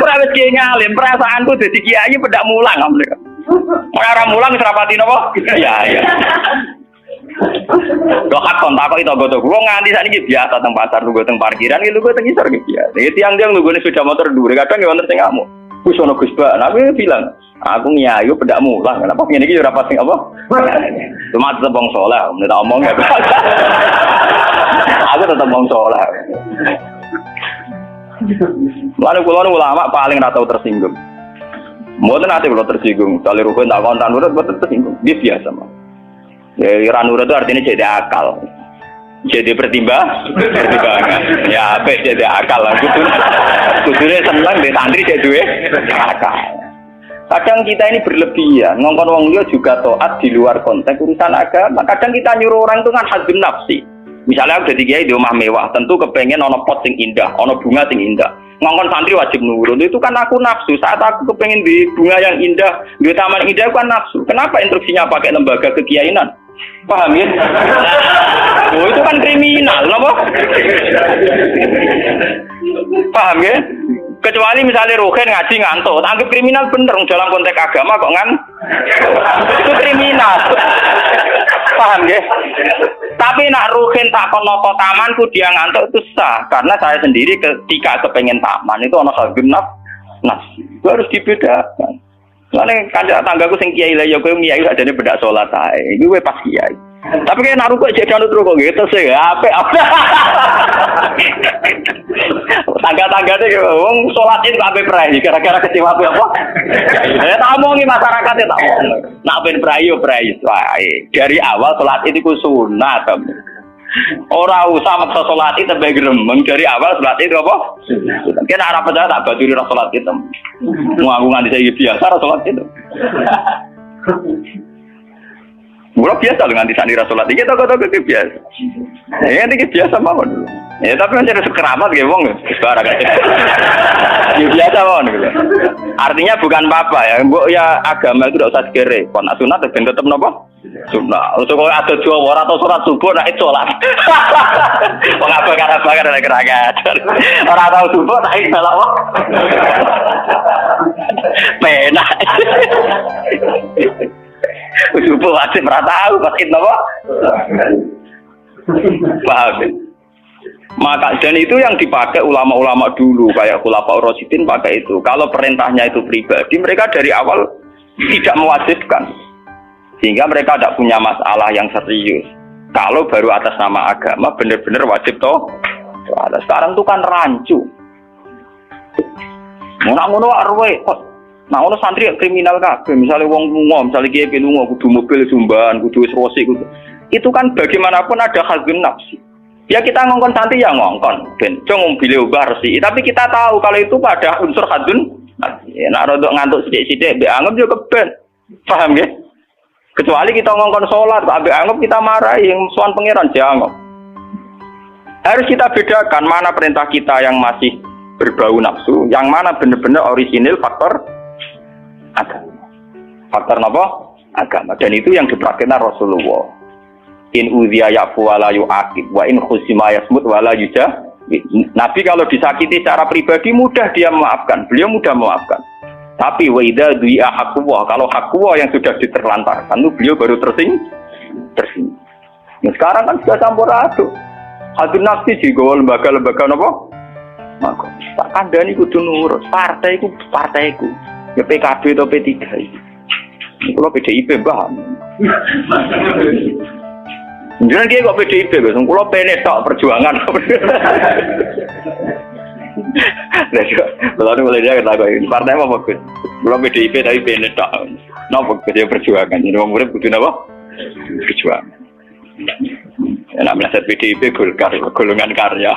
aku ora wis kiai ngalim, perasaanku dadi kiai pedak mulang amrek. Ora mulang wis rapati napa? Iya, iya. Kok kon takok itu goto gua nganti sakniki biasa teng pasar lungguh teng parkiran iki lungguh teng isor iki biasa. Iki tiang-tiang lungguh sepeda motor dhuwur kadang ya wonten sing ngamuk. Wis ono Gus Ba, aku bilang, aku nyayu pedak mulang. Kenapa ngene iki ora pasti apa? Cuma tetep wong saleh, nek tak omong ya. Aku tetep wong saleh. Lalu kula ulama paling ora tau tersinggung. Mboten ate kula tersinggung, kali rukun tak kontan urut mboten tersinggung. Dia biasa mah. Ya ranura itu artinya jadi akal. Jadi pertimbangan. Ya apa jadi akal lah. Kudune seneng di santri jadi duwe akal. Kadang kita ini berlebihan, ngongkon wong liya juga taat di luar konteks urusan agama. Kadang kita nyuruh orang itu kan hadzun nafsi. Misalnya aku jadi kiai di rumah mewah, tentu kepengen ono pot sing indah, ono bunga sing indah. Ngongkon santri wajib nurut, itu kan aku nafsu. Saat aku kepengen di bunga yang indah, di taman indah aku kan nafsu. Kenapa instruksinya pakai lembaga kekiainan? Paham ya? Oh itu kan kriminal, apa? Paham ya? Kecuali misalnya Ruhin ngaji ngantuk, anggap kriminal bener dalam konteks agama kok itu kriminal. Paham ya? Tapi nak Ruhin tak kono tamanku dia ngantuk itu sah, karena saya sendiri ketika kepengen taman itu ono genap, itu harus dibedakan. Soalnya kanjeng tanggaku sing kiai lah ya kowe kiai adane bedak salat ae. Iki kowe pas kiai. Tapi kayak naruh kok jek kanut kok gitu sih. Apik. Tangga-tanggane wong salatin kok ape prai gara-gara kecewa apa? Ya tak omongi masyarakat ya tak omong. Nak ben prai yo prai wae. Dari awal salat itu sunat. Ora usah maksa salat itu tebe gremeng dari awal salat itu apa? Kena arep percaya tak baturi ra salat itu. Mau aku nganti saiki biasa ra salat itu. Mula biasa dengan di sani rasulat iki toko-toko biasa. Ya iki biasa mawon. Ya tapi kan ada sekeramat ge wong barang aja. Ya biasa mawon gitu. Artinya bukan apa-apa ya. Mbok ya agama itu tidak usah dikere. Kon sunat ben tetep napa? Sunat. Terus kok ada Jawa ora tau salat subuh nek salat. Wong apa bakar nek keragat. Ora tau subuh tak salat wae. Penak. Subuh wajib ora tahu pas itu apa? Paham. Maka dan itu yang dipakai ulama-ulama dulu kayak Khulafaur Rasyidin pakai itu. Kalau perintahnya itu pribadi, mereka dari awal tidak mewajibkan. Sehingga mereka tidak punya masalah yang serius. Kalau baru atas nama agama benar-benar wajib toh. Sekarang itu kan rancu. Ngono-ngono arwe nah ono santri kriminal kabeh, misalnya wong lunga, misalnya kiai lunga kudu mobil sumban, kudu wis rosi kudu. Itu kan bagaimanapun ada hadzun nafsi. Ya kita ngongkon santri ya ngongkon, ben cung mobil ubah resi. Tapi kita tahu kalau itu pada unsur hadzun nafsi. Nek rodok ngantuk sithik-sithik mbek anggap yo keben. Paham nggih? Kecuali kita ngongkon salat, mbek anggap kita marahi yang sowan pangeran jangan. Harus kita bedakan mana perintah kita yang masih berbau nafsu, yang mana benar-benar orisinil faktor agama. Faktor apa? Agama. Dan itu yang dipraktikkan Rasulullah. In udhiya ya'fu wa la yu'aqib wa in khusima yasmut wa la yujah. Nabi kalau disakiti secara pribadi mudah dia memaafkan. Beliau mudah memaafkan. Tapi wa idza du'i'a haqqullah, kalau haqqullah yang sudah diterlantarkan itu beliau baru tersinggung. Nah, sekarang kan sudah campur aduk. Hadzun nafsi juga lembaga-lembaga apa? Maka tak kandhani kudu nurut. Partaiku. Ya PKB atau P3 itu. Kalau PDIP paham. Jangan dia kok PDIP, kalau PNS tak perjuangan. Kalau ini mulai dia kata ini partai apa bagus? Kalau PDIP tapi PNS tak. Napa dia perjuangan? Jadi orang murid kudu apa? Perjuangan. Nak melihat PDIP golongan karya.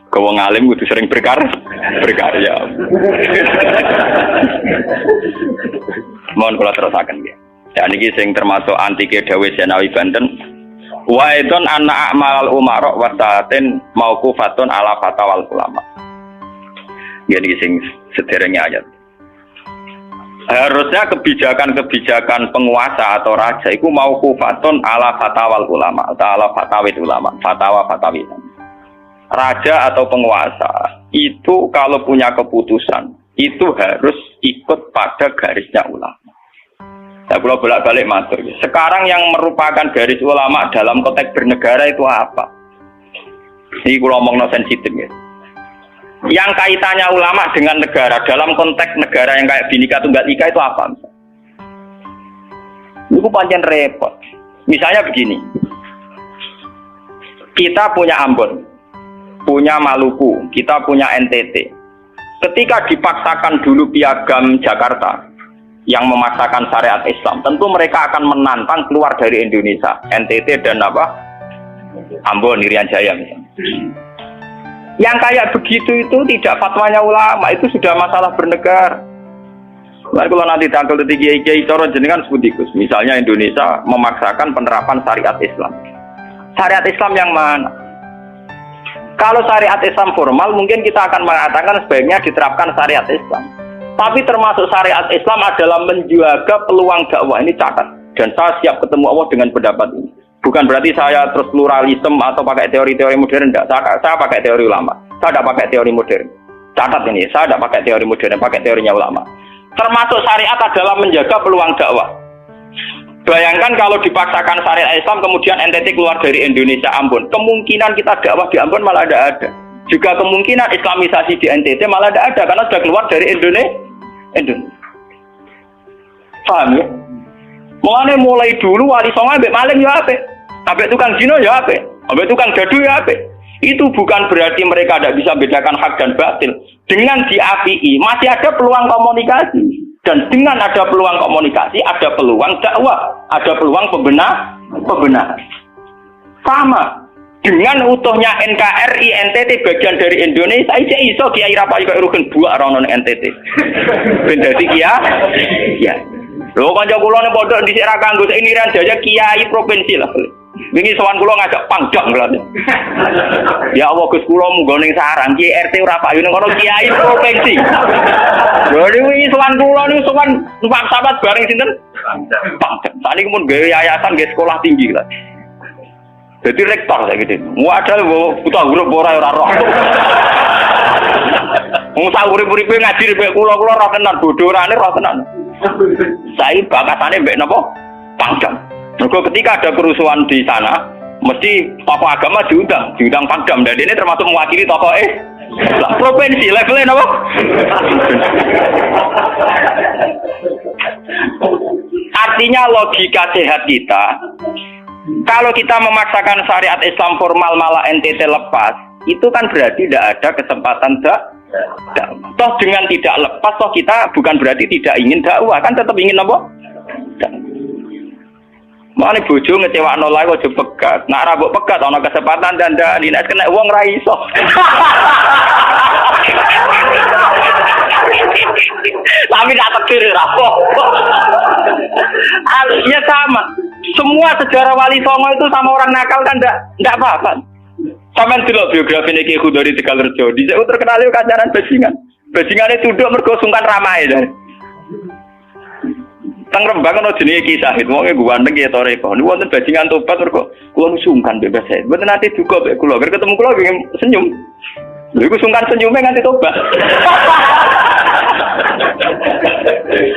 Kau ngalim kudu sering berkarya. Mohon kula terusaken nggih. Ya niki sing termasuk antike dawuh Senawi Banten. Wa idon anna a'mal umara wa sa'atin mauqufatun ala fatawal ulama. Ya niki sing sederenge ayat. Harusnya kebijakan-kebijakan penguasa atau raja itu mauqufatun ala fatawal ulama, atau ala fatawid ulama, fatwa-fatawid. Raja atau penguasa itu kalau punya keputusan itu harus ikut pada garisnya ulama. Saya kalau bolak-balik matur. Sekarang yang merupakan garis ulama dalam konteks bernegara itu apa? Ini kalau ngomong sensitif ya. Yang kaitannya ulama dengan negara dalam konteks negara yang kayak Bhinneka Tunggal Ika itu apa? Itu pancen repot. Misalnya begini, kita punya Ambon, punya Maluku, kita punya NTT. Ketika dipaksakan dulu piagam Jakarta yang memaksakan syariat Islam, tentu mereka akan menantang keluar dari Indonesia, NTT dan Ambon, Irian Jaya misalnya. Yang kayak begitu itu tidak fatwanya ulama, itu sudah masalah bernegara. Lalu kalau nanti tanggal kiai coro jenengan sebut ikus, misalnya Indonesia memaksakan penerapan syariat Islam. Syariat Islam yang mana? Kalau syariat Islam formal mungkin kita akan mengatakan sebaiknya diterapkan syariat Islam. Tapi termasuk syariat Islam adalah menjaga peluang dakwah, ini catat. Dan saya siap ketemu Allah dengan pendapat ini. Bukan berarti saya terus pluralisme atau pakai teori-teori modern, enggak. Saya pakai teori ulama. Saya tidak pakai teori modern. Catat ini, saya tidak pakai teori modern, pakai teorinya ulama. Termasuk syariat adalah menjaga peluang dakwah. Bayangkan kalau dipaksakan syariat Islam kemudian NTT keluar dari Indonesia, Ambon, kemungkinan kita dakwah di Ambon malah tidak ada. Juga kemungkinan Islamisasi di NTT malah tidak ada karena sudah keluar dari Indonesia. Paham ya? Mulai dulu wali songo ambek maling ya apik, ambek tukang zina ya apik, ambek tukang gaduh ya apik. Itu bukan berarti mereka tidak bisa bedakan hak dan batil. Dengan diapii masih ada peluang komunikasi. Dan dengan ada peluang komunikasi, ada peluang dakwah, ada peluang pembenaran. Sama dengan utuhnya NKRI NTT bagian dari Indonesia, iso Kiai Rapayu kaya rukun buak rono NTT. Ben dadi ya. Lho kanca kula ning pondok dhisik ra kanggo ini Irian Jaya kiai provinsi lah. Wingi sowan kula ngajak pangdam kula. Ya Allah Gus kula munggo ning sarang Kiai RT ora payu ning kono kiai provinsi. Lho wingi sowan kula niku sowan numpak sahabat bareng sinten? Pangdam. Saniki mun gawe yayasan nggih sekolah tinggi lah. Jadi rektor saya gitu. Wadah buta huruf ora roh. Wong sak urip-uripe ngaji mbek kula roh tenan bodorane roh tenan. Saya bakatane mbek napa? Pangdam. Mergo ketika ada kerusuhan di sana, mesti tokoh agama diundang Pangdam. Dan ini termasuk mewakili tokoh lah provinsi levelnya napa? Artinya logika sehat kita, kalau kita memaksakan syariat Islam formal malah NTT lepas, itu kan berarti tidak ada kesempatan dakwah. Toh dengan tidak lepas, toh kita bukan berarti tidak ingin dakwah, kan tetap ingin apa? Mane bojo ngecewakno lae aja pegat. Nek ora mbok pegat ana kesempatan dandani nek kena wong ra iso. Tapi tak tekir ra apa. Ya sama. Semua sejarah Wali Songo itu sama orang nakal kan enggak apa-apa. Sampeyan delok biografi Ki Khudori Tegalrejo, dhisik terkenal yo kancanan bajingan. Bajingane tunduk mergo sungkan ramae. Teng Rembang ana jenenge Ki Sahid, wong e ganteng ya toreko. Niku wonten bajingan tobat mergo kula sungkan bebas saya. Mboten nate duka mek kula, ger ketemu kula pengen senyum. Lha iku sungkan senyume nganti tobat.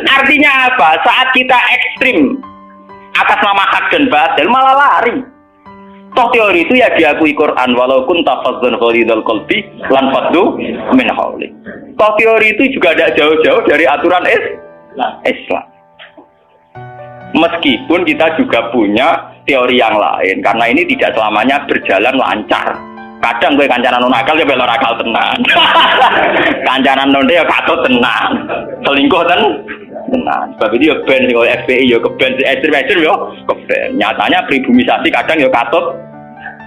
Artinya apa? Saat kita ekstrim atas nama hak dan batil malah lari. Toh teori itu ya diakui Quran, walau kunta fazzan ghalidhal qalbi lan faddu min hawli. Toh teori itu juga tidak jauh-jauh dari aturan Islam. Meskipun kita juga punya teori yang lain, karena ini tidak selamanya berjalan lancar. Kadang gue kancanan nakal ya belok nakal tenan. Kancanan nonde ya katut tenan. Selingkuh tenan. Sebab itu ya ben sing FPI ya keben ekstrem ya keben. Nyatanya pribumisasi kadang ya katut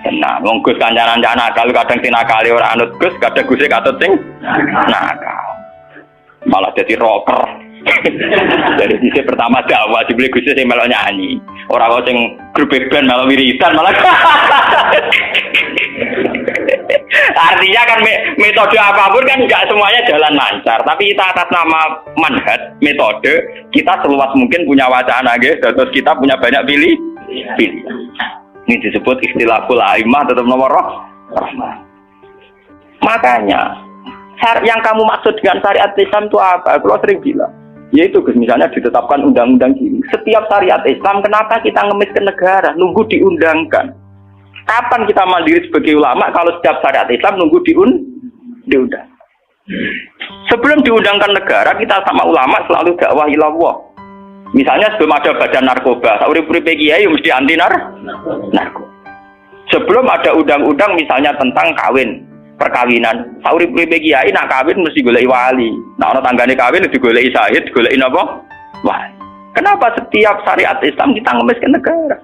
tenan. Wong Gus kancanan nakal kadang tinakali ora anut Gus, kadang Gus katut sing nakal. Malah jadi rocker. Dari sisi pertama dakwah dibeli Gus sing melok nyanyi. Ora kok sing grup band melok wiridan malah. Artinya kan metode apapun kan enggak semuanya jalan lancar, tapi kita atas nama manhaj metode kita seluas mungkin punya wacana nggih, terus kita punya banyak pilih. Ini disebut istilahul aimah tetap nomor rahmah. Makanya Yang kamu maksud dengan syariat Islam itu apa? Kalau sering bilang, yaitu misalnya ditetapkan undang-undang gini. Setiap syariat Islam, kenapa kita ngemis ke negara? Nunggu diundangkan. Kapan kita mandiri sebagai ulama kalau setiap syariat Islam nunggu diundang? Sebelum diundangkan negara, kita sama ulama selalu dakwah ilallah. Misalnya sebelum ada badan narkoba, sauri-uripe kiai mesti anti narkoba. Sebelum ada undang-undang misalnya tentang kawin, perkawinan, sauri-uripe kiai nak kawin mesti goleki wali. Nak ana tanggane kawin digoleki syahid, digoleki napa? Wali. Kenapa setiap syariat Islam kita ngemis ke negara?